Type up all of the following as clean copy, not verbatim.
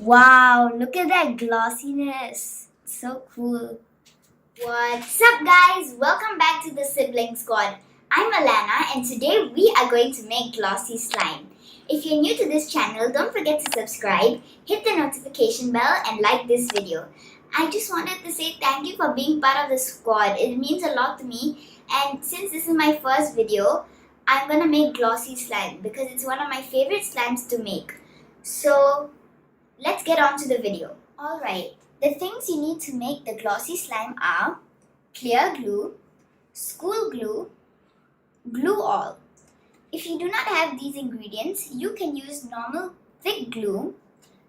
Wow, look at that glossiness. So cool. What's up, guys? Welcome back to the Sibling Squad. I'm Alanna, and today we are going to make glossy slime. If you're new to this channel, don't forget to subscribe, hit the notification bell, and like this video. I just wanted to say thank you for being part of the squad. It means a lot to me, and since this is my first video, I'm gonna make glossy slime because it's one of my favorite slimes to make. So, let's get on to the video. Alright, the things you need to make the glossy slime are clear glue, school glue, glue all. If you do not have these ingredients, you can use normal thick glue,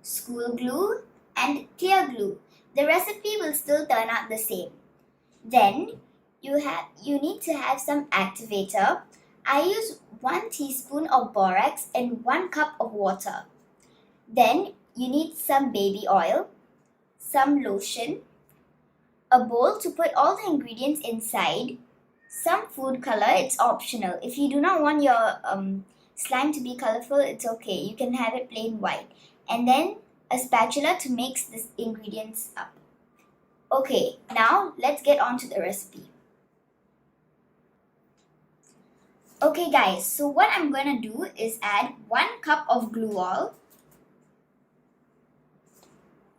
school glue, and clear glue. The recipe will still turn out the same. Then you need to have some activator. I use 1 teaspoon of borax and 1 cup of water. Then you need some baby oil, some lotion, a bowl to put all the ingredients inside, some food color, it's optional. If you do not want your slime to be colorful, it's okay. You can have it plain white. And then a spatula to mix the ingredients up. Okay, now let's get on to the recipe. Okay guys, so what I'm going to do is add 1 cup of glue all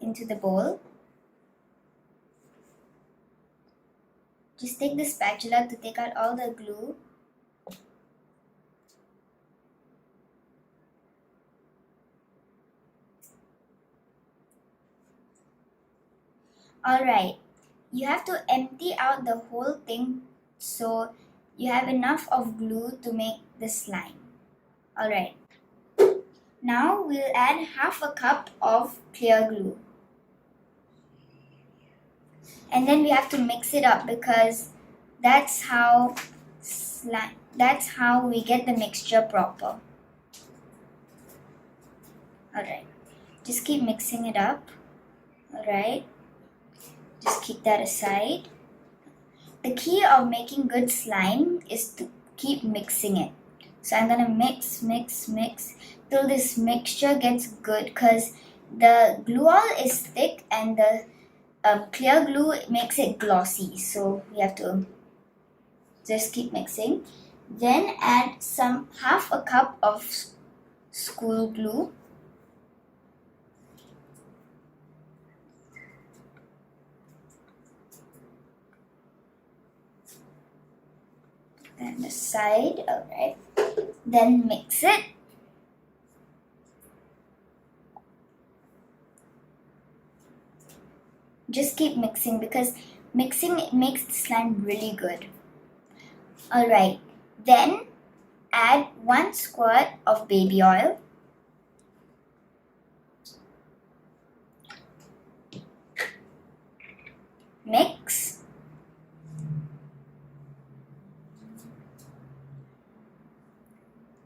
into the bowl. Just take the spatula to take out all the glue. Alright, you have to empty out the whole thing so you have enough of glue to make the slime. Alright, now we'll add half a cup of clear glue. And then we have to mix it up because that's how we get the mixture proper. Alright, just keep mixing it up. Alright, just keep that aside. The key of making good slime is to keep mixing it. So I'm gonna mix till this mixture gets good because the glue all is thick and the clear glue makes it glossy, so we have to just keep mixing. Then add half a cup of school glue. And aside, alright. Then mix it. Just keep mixing because mixing makes the slime really good. Alright, then add 1 squirt of baby oil. Mix.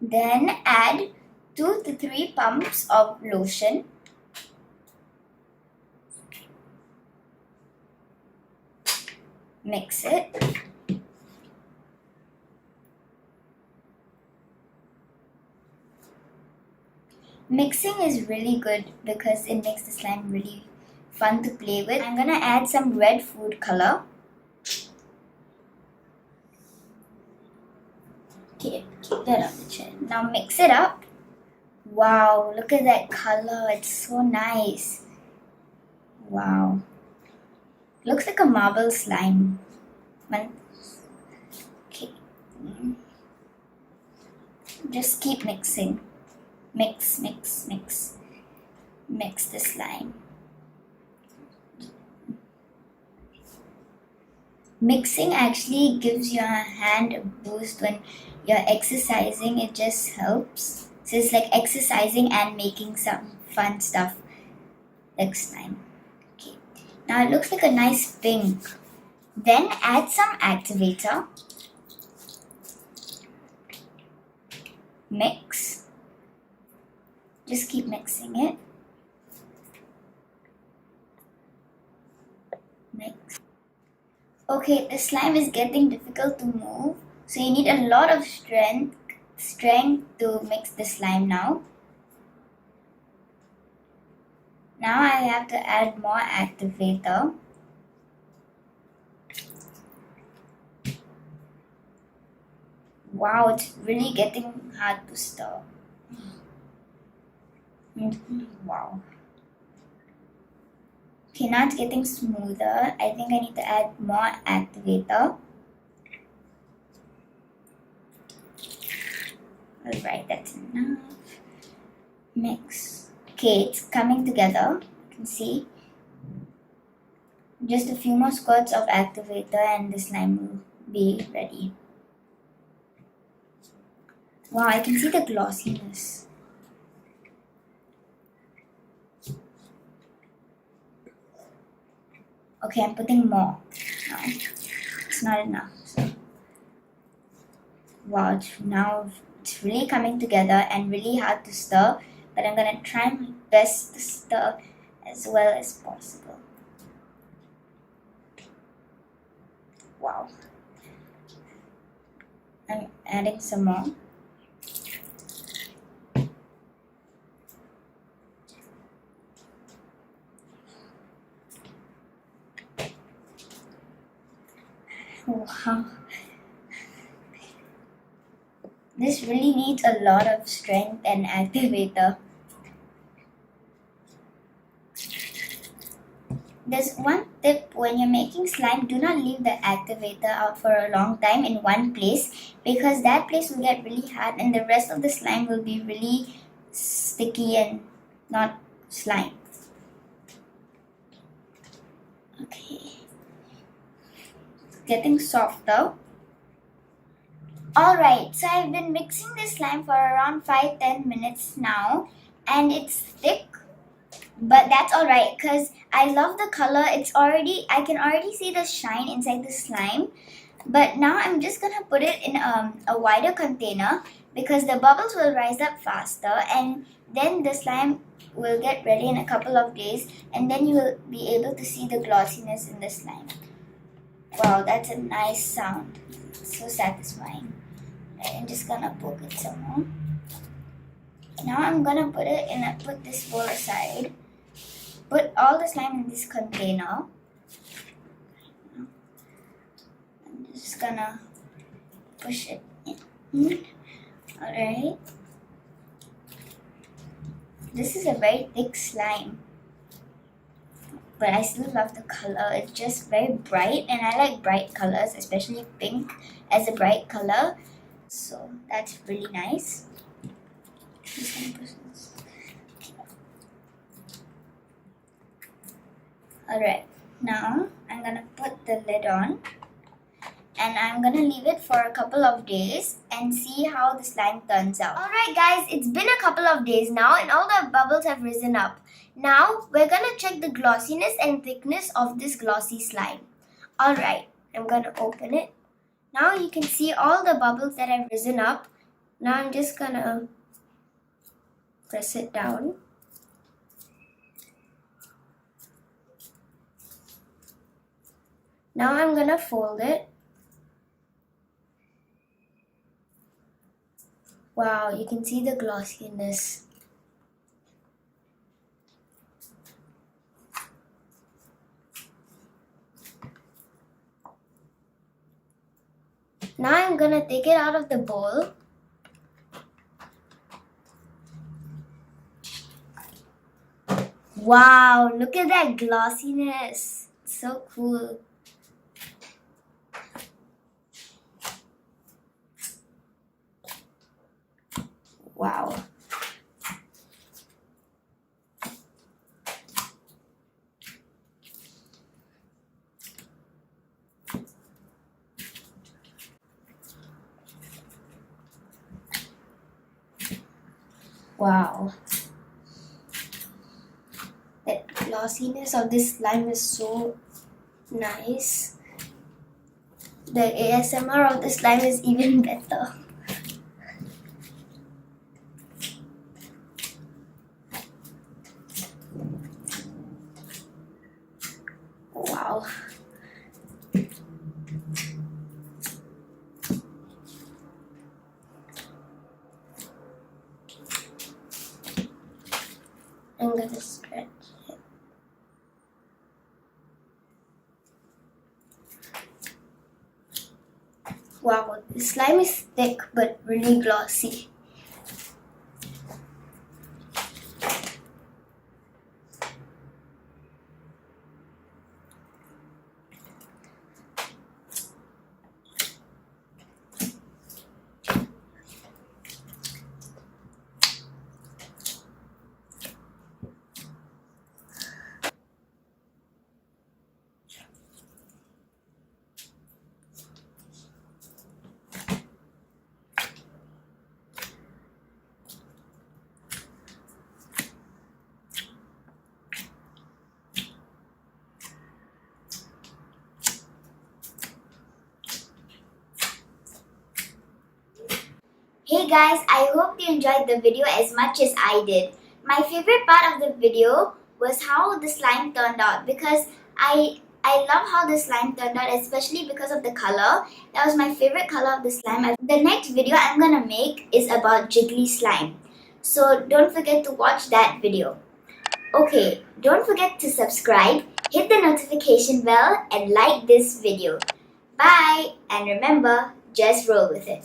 Then add 2 to 3 pumps of lotion. Mix it. Mixing is really good because it makes the slime really fun to play with. I'm gonna add some red food color. Okay, keep that on the chair. Now mix it up. Wow, look at that color. It's so nice. Wow. Looks like a marble slime. Okay. Just keep mixing. Mix the slime. Mixing actually gives your hand a boost when you're exercising. It just helps. So it's like exercising and making some fun stuff like slime. Okay. Now it looks like a nice pink. Then add some activator. Mix. Just keep mixing it. Mix. Okay, the slime is getting difficult to move, so you need a lot of strength to mix the slime now. I have to add more activator. Wow, it's really getting hard to stir. Wow. Okay, now it's getting smoother. I think I need to add more activator. Alright, that's enough. Mix. Okay, it's coming together. You can see. Just a few more squirts of activator and the slime will be ready. Wow, I can see the glossiness. Okay, I'm putting more. No, it's not enough. So, wow, now it's really coming together and really hard to stir, but I'm gonna try my best to stir as well as possible. Wow. I'm adding some more. Wow. This really needs a lot of strength and activator. There's one tip: when you're making slime, do not leave the activator out for a long time in one place, because that place will get really hard and the rest of the slime will be really sticky and not slime. Okay. It's getting softer. Alright, so I've been mixing this slime for around 5-10 minutes now, and it's thick, but that's alright because I love the color. I can already see the shine inside the slime. But now I'm just gonna put it in a wider container because the bubbles will rise up faster, and then the slime will get ready in a couple of days, and then you will be able to see the glossiness in the slime. Wow, that's a nice sound. It's so satisfying. I'm just gonna poke it some more. Now I'm gonna put this bowl aside. Put all the slime in this container. I'm just gonna push it in. Alright. This is a very thick slime, but I still love the color. It's just very bright, and I like bright colors, especially pink as a bright color. So that's really nice. Just gonna push this. Alright, now I'm gonna put the lid on, and I'm gonna leave it for a couple of days and see how the slime turns out. Alright guys, it's been a couple of days now and all the bubbles have risen up. Now we're gonna check the glossiness and thickness of this glossy slime. Alright, I'm gonna open it. Now you can see all the bubbles that have risen up. Now I'm just gonna press it down. Now I'm gonna fold it. Wow, you can see the glossiness. Now I'm gonna take it out of the bowl. Wow, look at that glossiness. So cool. Wow. Wow. The glossiness of this slime is so nice. The ASMR of the slime is even better. Wow. I'm gonna stretch it. Wow, the slime is thick but really glossy. Hey guys, I hope you enjoyed the video as much as I did. My favorite part of the video was how the slime turned out because I love how the slime turned out, especially because of the color. That was my favorite color of the slime. The next video I'm gonna make is about jiggly slime. So don't forget to watch that video. Okay, don't forget to subscribe, hit the notification bell and like this video. Bye! And remember, just roll with it.